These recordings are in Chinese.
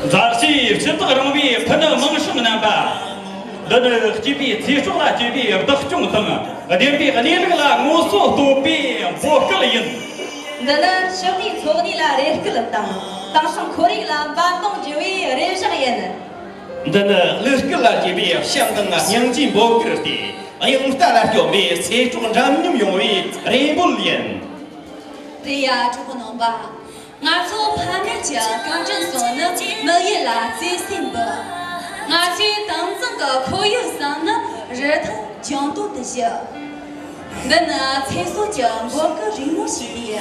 咱是这个人民可能梦什么难办？那这边提出来这边不中等啊，这边你那个啦，我说多边我个人。那兄弟从你那里个了当上可以了，把东就位人上人。那个啦这边相当啊，年纪不个的，哎呀，我带来就边谁中人民用为人不连。对呀，这不能吧？俺从旁边讲，刚正说呢，没一拉最新的。俺去当这个口友上呢，日头讲多的些。那呢，才说讲我个人母系的，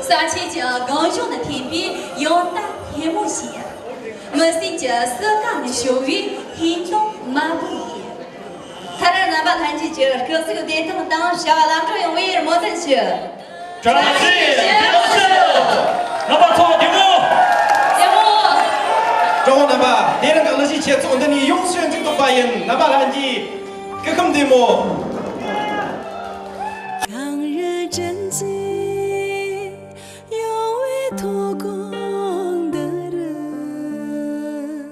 三七讲刚用的天边要大天母系，没是讲色干的小鱼天东马不离。他这哪把谈起去，可是个电灯当下当这用为什么在去？转是，那把错题目。中那把，你那个那些切中的你永远这个发言，那把垃圾，这个题目。抗日战绩有位托功的人，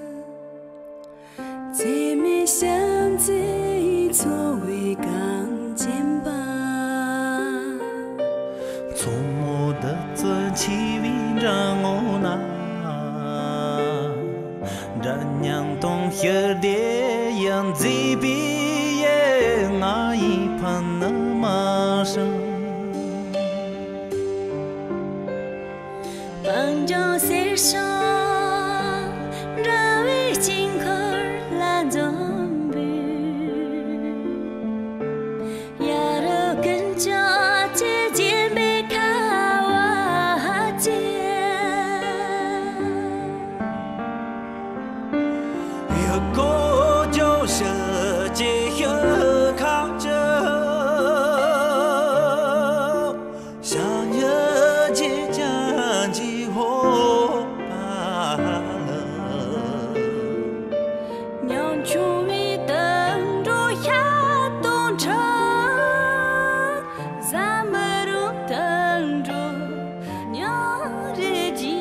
最美相随作为钢肩膀。从我的尊起为让我拿。人娘东学的样子比也爱一盘那么深，帮着世上人为金口烂总比，亚洲更加接近被卡瓦解。个就是这个靠着，想要这将计活罢了。娘出米等着下东城，咱们都等着娘日记。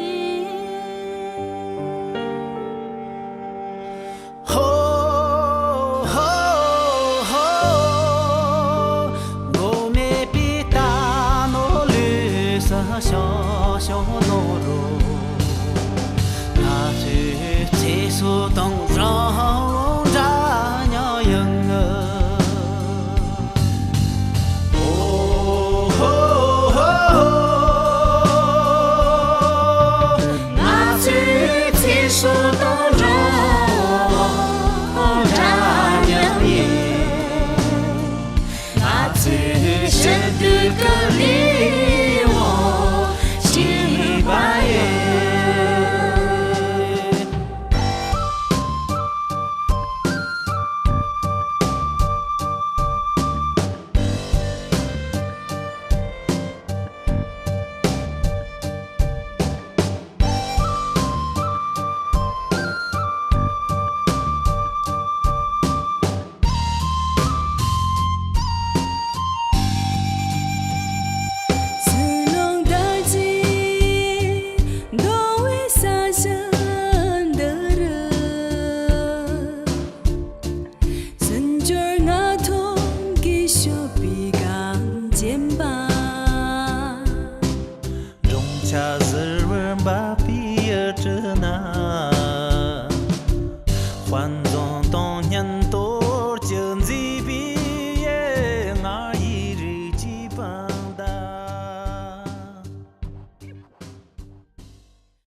小小懦弱，那是结束冬。